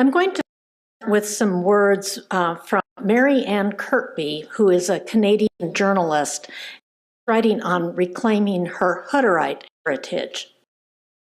I'm going to start with some words from Mary Ann Kirkby, who is a Canadian journalist writing on reclaiming her Hutterite heritage.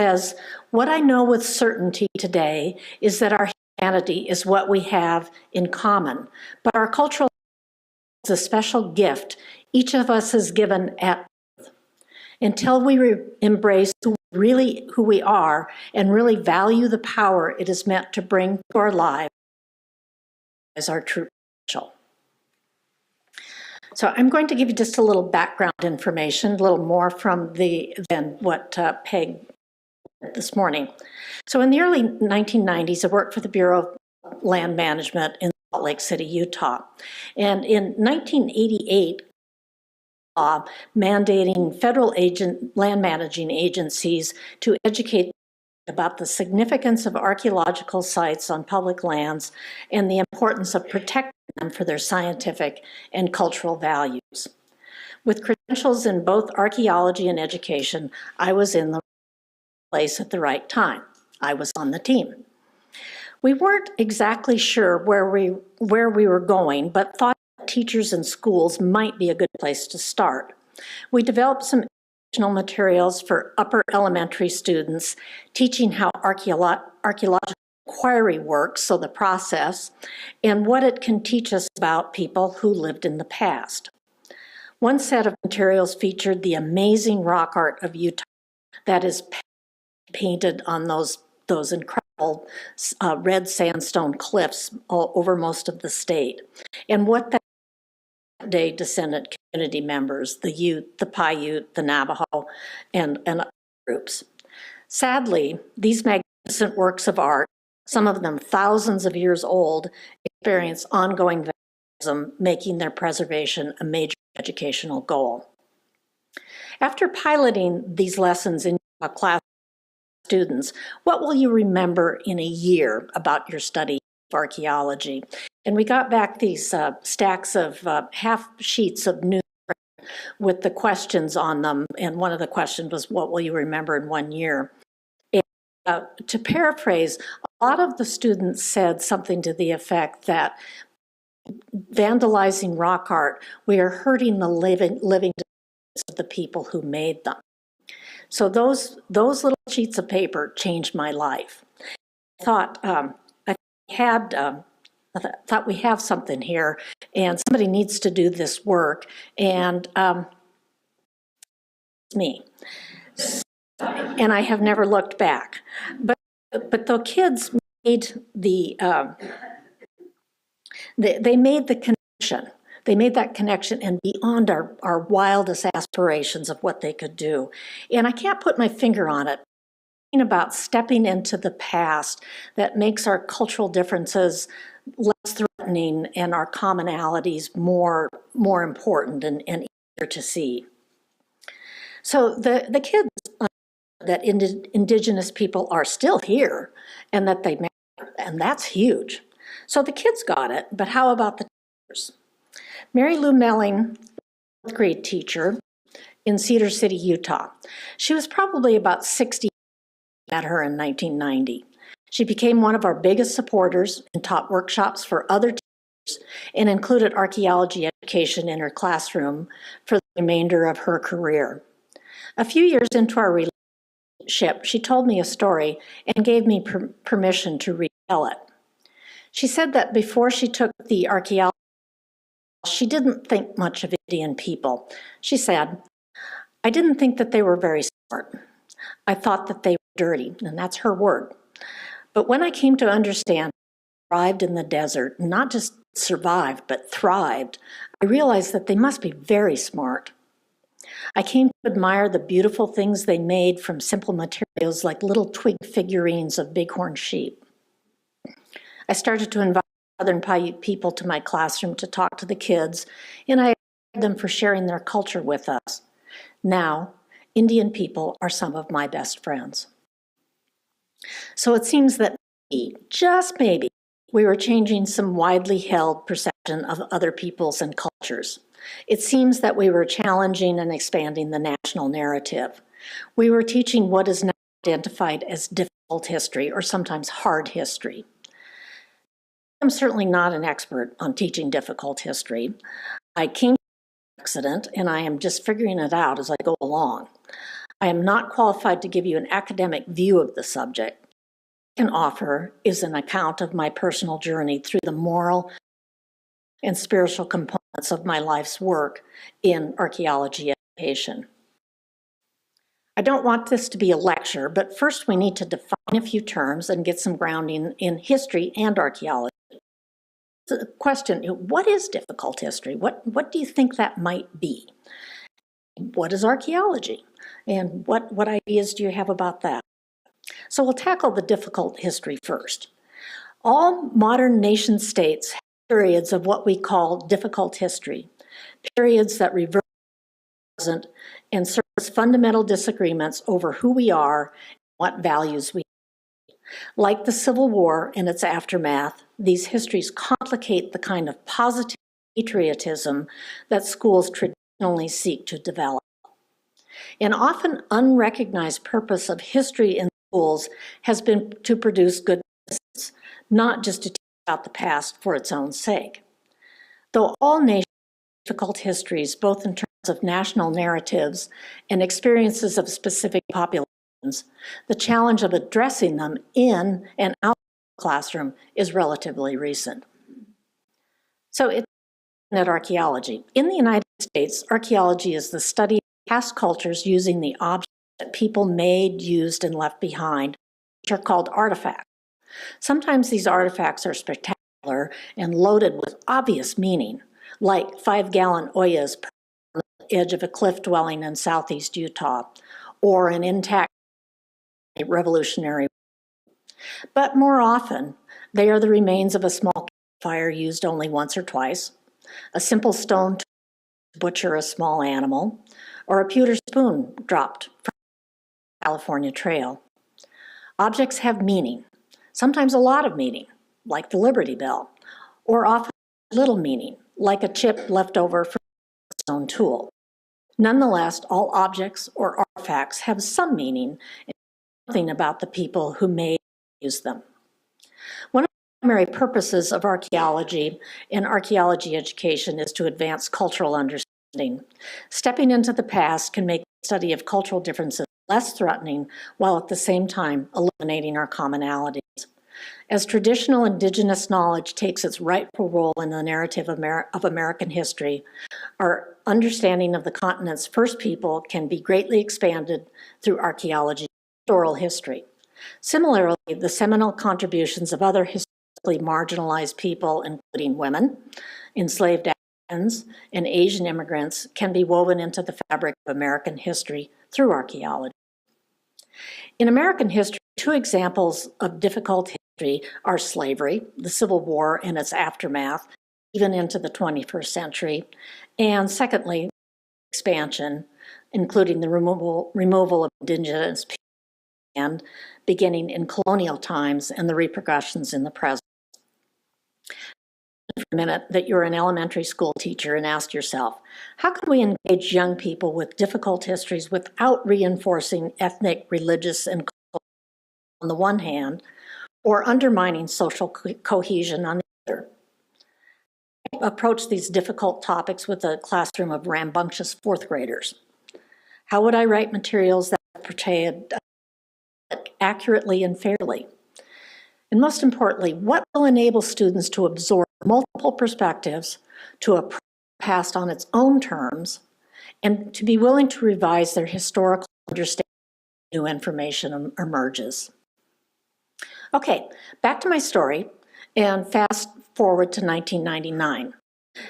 Says, "What I know with certainty today is that our humanity is what we have in common, but our cultural is a special gift each of us is given at birth. Until we embrace who we are and really value the power it is meant to bring to our lives as our true potential." So I'm going to give you just a little background information, a little more than what Peg did this morning. So in the early 1990s, I worked for the Bureau of Land Management in Salt Lake City, Utah. And in 1988, law mandating federal land managing agencies to educate about the significance of archaeological sites on public lands and the importance of protecting them for their scientific and cultural values. With credentials in both archaeology and education, I was in the place at the right time. I was on the team. We weren't exactly sure where we were going, but thought teachers and schools might be a good place to start. We developed some educational materials for upper elementary students, teaching how archaeological inquiry works, so the process, and what it can teach us about people who lived in the past. One set of materials featured the amazing rock art of Utah that is painted on those incredible red sandstone cliffs all over most of the state, and what that day descendant community members, the Ute, the Paiute, the Navajo, and other groups. Sadly, these magnificent works of art, some of them thousands of years old, experience ongoing vandalism, making their preservation a major educational goal. After piloting these lessons in a class of students, what will you remember in a year about your study of archaeology? And we got back these stacks of half sheets of newsprint with the questions on them, and one of the questions was, what will you remember in 1 year? And, to paraphrase, a lot of the students said something to the effect that vandalizing rock art, we are hurting the living of the people who made them. So those little sheets of paper changed my life. I thought I thought we have something here, and somebody needs to do this work, and it's me. And I have never looked back. But the kids made they made the connection. They made that connection and beyond our wildest aspirations of what they could do. And I can't put my finger on it. About stepping into the past that makes our cultural differences less threatening and our commonalities more important and easier to see. So the kids that Indigenous people are still here and that they matter, and that's huge. So the kids got it, but how about the teachers? Mary Lou Melling, 4th grade teacher in Cedar City, Utah. She was probably about 60 when I met her in 1990. She became one of our biggest supporters and taught workshops for other teachers and included archaeology education in her classroom for the remainder of her career. A few years into our relationship, she told me a story and gave me permission to retell it. She said that before she took the archaeology, she didn't think much of Indian people. She said, "I didn't think that they were very smart. I thought that they were dirty," and that's her word. "But when I came to understand they thrived in the desert, not just survived, but thrived, I realized that they must be very smart. I came to admire the beautiful things they made from simple materials like little twig figurines of bighorn sheep. I started to invite Southern Paiute people to my classroom to talk to the kids, and I admired them for sharing their culture with us. Now, Indian people are some of my best friends." So it seems that maybe, just maybe, we were changing some widely held perception of other peoples and cultures. It seems that we were challenging and expanding the national narrative. We were teaching what is now identified as difficult history, or sometimes hard history. I'm certainly not an expert on teaching difficult history. I came to an accident, and I am just figuring it out as I go along. I am not qualified to give you an academic view of the subject. What I can offer is an account of my personal journey through the moral and spiritual components of my life's work in archaeology education. I don't want this to be a lecture, but first we need to define a few terms and get some grounding in history and archaeology. The question, what is difficult history? What do you think that might be? What is archaeology? And what ideas do you have about that? So we'll tackle the difficult history first. All modern nation states have periods of what we call difficult history, periods that reverse the present and serve as fundamental disagreements over who we are and what values we have. Like the Civil War and its aftermath, these histories complicate the kind of positive patriotism that schools traditionally seek to develop. An often unrecognized purpose of history in schools has been to produce good citizens, not just to teach about the past for its own sake. Though all nations have difficult histories, both in terms of national narratives and experiences of specific populations, the challenge of addressing them in and out of the classroom is relatively recent. So it's at archaeology. In the United States, archaeology is the study of past cultures using the objects that people made, used, and left behind, which are called artifacts. Sometimes these artifacts are spectacular and loaded with obvious meaning, like 5-gallon Oyas on the edge of a cliff dwelling in southeast Utah, or an intact Revolutionary War. But more often, they are the remains of a small fire used only once or twice, a simple stone to butcher a small animal, or a pewter spoon dropped from the California Trail. Objects have meaning, sometimes a lot of meaning, like the Liberty Bell, or often little meaning, like a chip left over from a stone tool. Nonetheless, all objects or artifacts have some meaning and something about the people who made and used them. One of the primary purposes of archaeology and archaeology education is to advance cultural understanding. Stepping into the past can make the study of cultural differences less threatening, while at the same time eliminating our commonalities. As traditional indigenous knowledge takes its rightful role in the narrative of American history, our understanding of the continent's first people can be greatly expanded through archaeology and oral history. Similarly, the seminal contributions of other historically marginalized people, including women, enslaved Africans, and Asian immigrants, can be woven into the fabric of American history through archaeology. In American history, two examples of difficult history are slavery, the Civil War and its aftermath, even into the 21st century, and secondly, expansion, including the removal of indigenous people and beginning in colonial times and the repercussions in the present. For a minute that you're an elementary school teacher and ask yourself, how can we engage young people with difficult histories without reinforcing ethnic, religious, and cultural on the one hand, or undermining social cohesion on the other? I approach these difficult topics with a classroom of rambunctious fourth graders. How would I write materials that portray it accurately and fairly? And most importantly, what will enable students to absorb multiple perspectives, to approach the past on its own terms, and to be willing to revise their historical understanding as new information emerges? Okay, back to my story, and fast forward to 1999.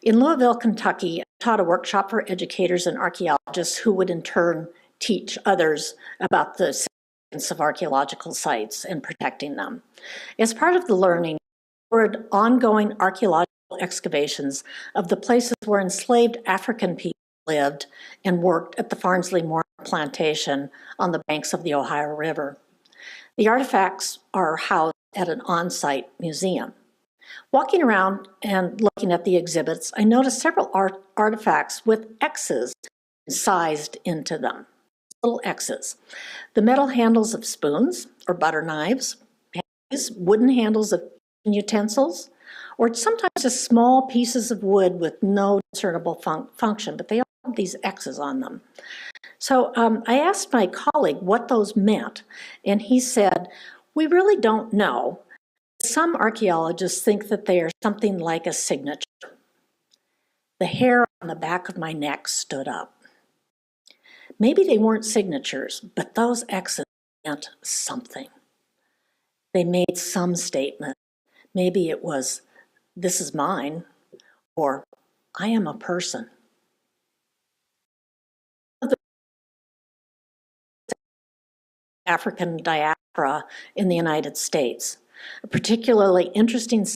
In Louisville, Kentucky, I taught a workshop for educators and archaeologists who would in turn teach others about the significance of archaeological sites and protecting them. As part of the learning, we explored ongoing archaeological excavations of the places where enslaved African people lived and worked at the Farnsley Moore plantation on the banks of the Ohio River. The artifacts are housed at an on-site museum. Walking around and looking at the exhibits, I noticed several artifacts with X's incised into them, little X's. The metal handles of spoons or butter knives, wooden handles of utensils, or sometimes just small pieces of wood with no discernible function, but they all have these X's on them. So I asked my colleague what those meant, and he said, "We really don't know. Some archaeologists think that they are something like a signature." The hair on the back of my neck stood up. Maybe they weren't signatures, but those X's meant something. They made some statement. Maybe it was, "This is mine," or "I am a person." African diaspora in the United States, a particularly interesting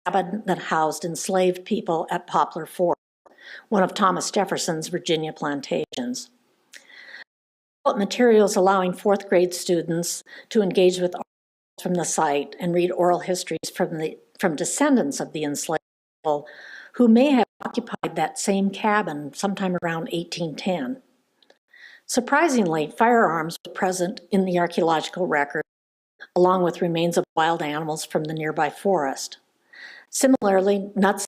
cabin that housed enslaved people at Poplar Fort, one of Thomas Jefferson's Virginia plantations. Materials allowing fourth grade students to engage with articles from the site and read oral histories from descendants of the enslaved people who may have occupied that same cabin sometime around 1810. Surprisingly, firearms were present in the archaeological record, along with remains of wild animals from the nearby forest. Similarly, nuts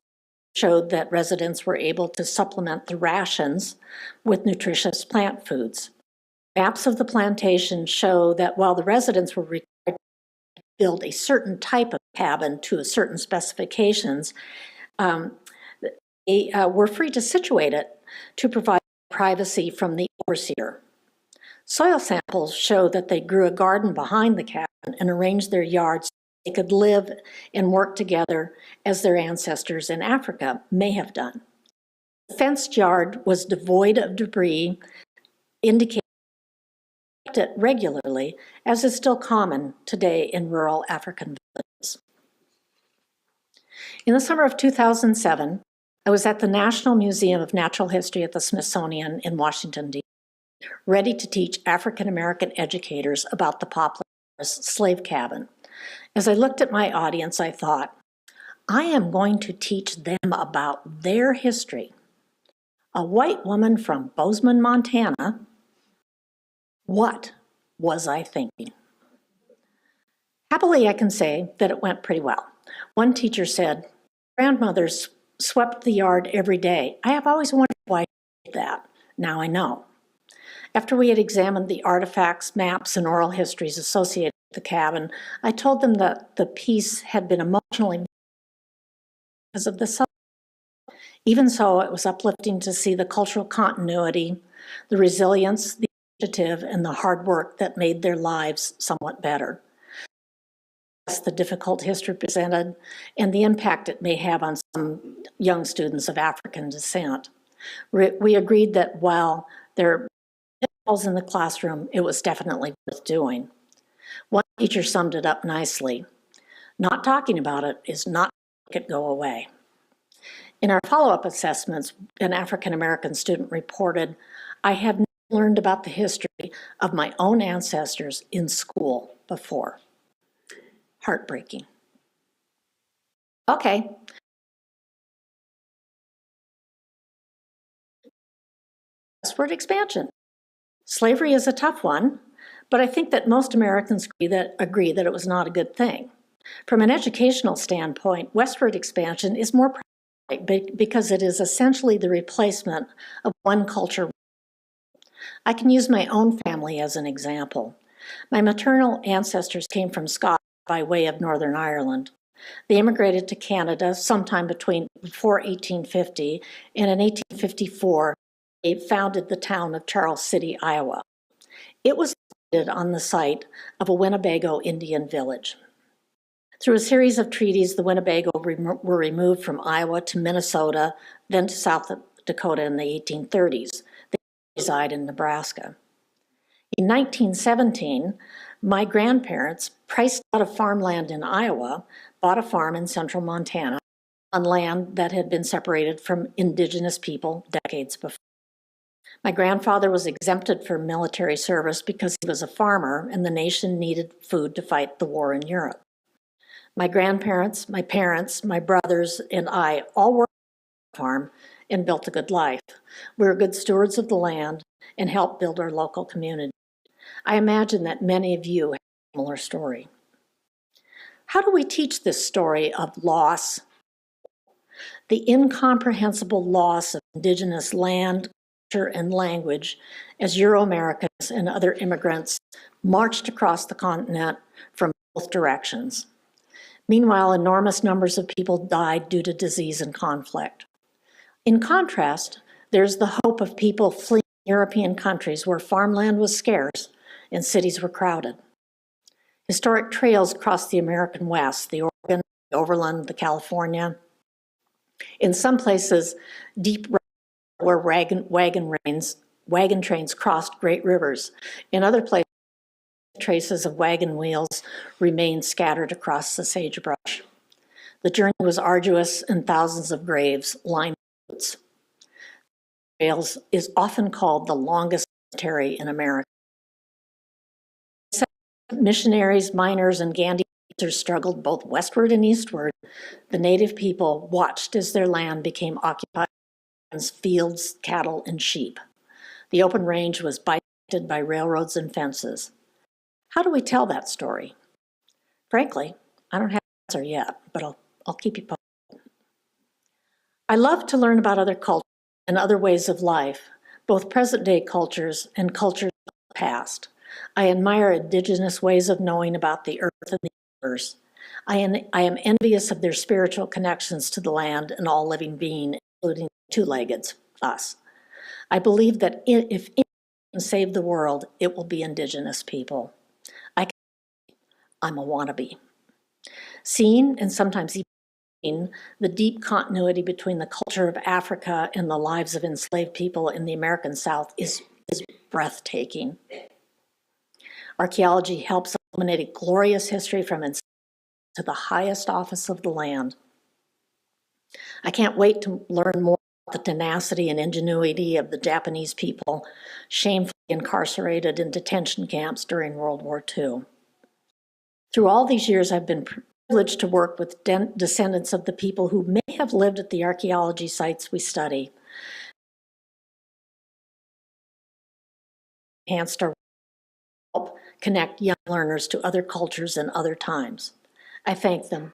showed that residents were able to supplement the rations with nutritious plant foods. Maps of the plantation show that while the residents were required to build a certain type of cabin to certain specifications, they were free to situate it to provide privacy from the overseer. Soil samples show that they grew a garden behind the cabin and arranged their yards so they could live and work together as their ancestors in Africa may have done. The fenced yard was devoid of debris, indicating it regularly, as is still common today in rural African villages. In the summer of 2007, I was at the National Museum of Natural History at the Smithsonian in Washington, D.C., ready to teach African American educators about the Poplar slave cabin. As I looked at my audience, I thought, I am going to teach them about their history. A white woman from Bozeman, Montana. What was I thinking? Happily, I can say that it went pretty well. One teacher said, "Grandmothers swept the yard every day. I have always wondered why she did that. Now I know." After we had examined the artifacts, maps, and oral histories associated with the cabin, I told them that the piece had been emotionally because of the subject. Even so, it was uplifting to see the cultural continuity, the resilience, the initiative, and the hard work that made their lives somewhat better. The difficult history presented and the impact it may have on some young students of African descent. We agreed that while there are pitfalls in the classroom, it was definitely worth doing. One teacher summed it up nicely. Not talking about it is not making it go away. In our follow-up assessments, an African American student reported, "I have never learned about the history of my own ancestors in school before." Heartbreaking. Okay. Westward expansion. Slavery is a tough one, but I think that most Americans agree that it was not a good thing. From an educational standpoint, westward expansion is more problematic because it is essentially the replacement of one culture. I can use my own family as an example. My maternal ancestors came from Scotland by way of Northern Ireland. They immigrated to Canada sometime before 1850, and in 1854, they founded the town of Charles City, Iowa. It was located on the site of a Winnebago Indian village. Through a series of treaties, the Winnebago were removed from Iowa to Minnesota, then to South Dakota in the 1830s. They reside in Nebraska. In 1917, my grandparents, priced out of farmland in Iowa, bought a farm in central Montana on land that had been separated from indigenous people decades before. My grandfather was exempted from military service because he was a farmer and the nation needed food to fight the war in Europe. My grandparents, my parents, my brothers, and I all worked on the farm and built a good life. We were good stewards of the land and helped build our local community. I imagine that many of you have a similar story. How do we teach this story of loss, the incomprehensible loss of indigenous land, culture, and language as Euro-Americans and other immigrants marched across the continent from both directions? Meanwhile, enormous numbers of people died due to disease and conflict. In contrast, there's the hope of people fleeing European countries where farmland was scarce and cities were crowded. Historic trails cross the American West, the Oregon, the Overland, the California. In some places, deep where wagon trains crossed great rivers. In other places, traces of wagon wheels remained scattered across the sagebrush. The journey was arduous and thousands of graves lined roads. Trails is often called the longest cemetery in America. Missionaries, miners, and Gandhi struggled both westward and eastward. The native people watched as their land became occupied by fields, cattle, and sheep. The open range was bisected by railroads and fences. How do we tell that story? Frankly, I don't have an answer yet, but I'll keep you posted. I love to learn about other cultures and other ways of life, both present-day cultures and cultures of the past. I admire indigenous ways of knowing about the earth and the universe. I am envious of their spiritual connections to the land and all living being, including two-leggeds, us. I believe that if anyone can save the world, it will be indigenous people. I'm a wannabe. Seeing, and sometimes even seeing, the deep continuity between the culture of Africa and the lives of enslaved people in the American South is breathtaking. Archaeology helps illuminate a glorious history from enslavement to the highest office of the land. I can't wait to learn more about the tenacity and ingenuity of the Japanese people shamefully incarcerated in detention camps during World War II. Through all these years, I've been privileged to work with descendants of the people who may have lived at the archaeology sites we study. Enhanced our help connect young learners to other cultures and other times. I thank them from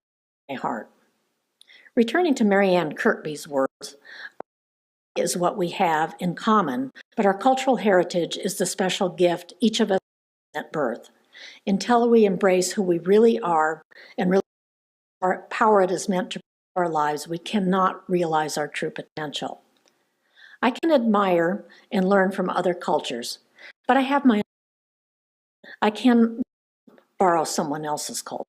my heart. Returning to Marianne Kirkby's words, is what we have in common, but our cultural heritage is the special gift each of us at birth. Until we embrace who we really are and really our power it is meant to our lives, we cannot realize our true potential. I can admire and learn from other cultures, but I have my own. I can borrow someone else's culture,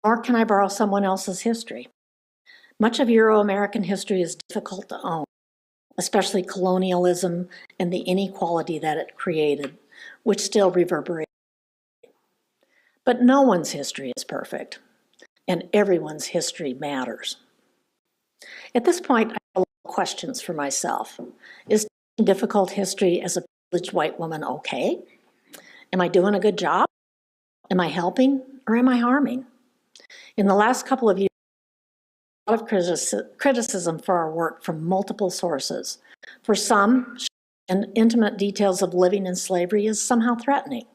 or can I borrow someone else's history? Much of Euro-American history is difficult to own, especially colonialism and the inequality that it created, which still reverberates. But no one's history is perfect, and everyone's history matters. At this point, I have questions for myself. Is difficult history as a privileged white woman okay? Am I doing a good job? Am I helping, or am I harming? In the last couple of years, a lot of criticism for our work from multiple sources. For some, and intimate details of living in slavery is somehow threatening.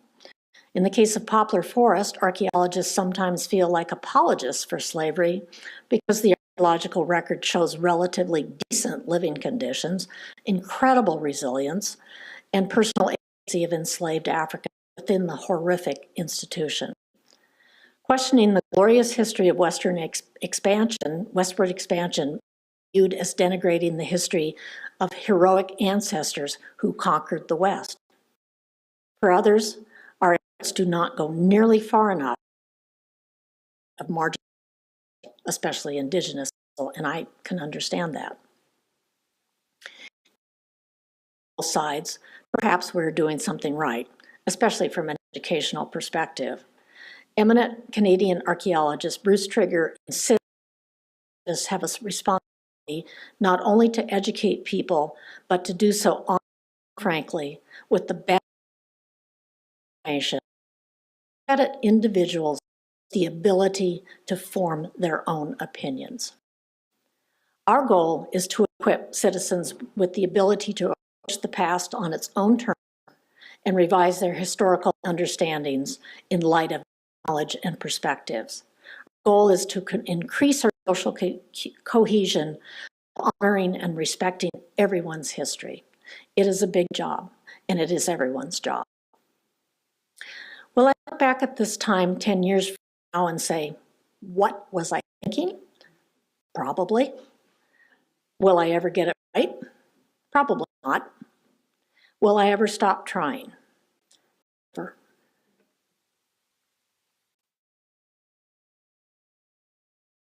In the case of Poplar Forest, archaeologists sometimes feel like apologists for slavery because the archaeological record shows relatively decent living conditions, incredible resilience, and personal agency of enslaved Africans within the horrific institution. Questioning the glorious history of westward expansion, viewed as denigrating the history of heroic ancestors who conquered the West. For others, our efforts do not go nearly far enough of margin, especially indigenous people, and I can understand that. Both sides, perhaps we're doing something right, especially from an educational perspective. Eminent Canadian archaeologist Bruce Trigger insists us have a responsibility not only to educate people, but to do so frankly with the best information. Credit individuals the ability to form their own opinions. Our goal is to equip citizens with the ability to approach the past on its own terms and revise their historical understandings in light of knowledge and perspectives. goal is to increase our social cohesion, honoring and respecting everyone's history. It is a big job, and it is everyone's job. Will I look back at this time 10 years from now and say, what was I thinking? Probably. Will I ever get it right? Probably not. Will I ever stop trying?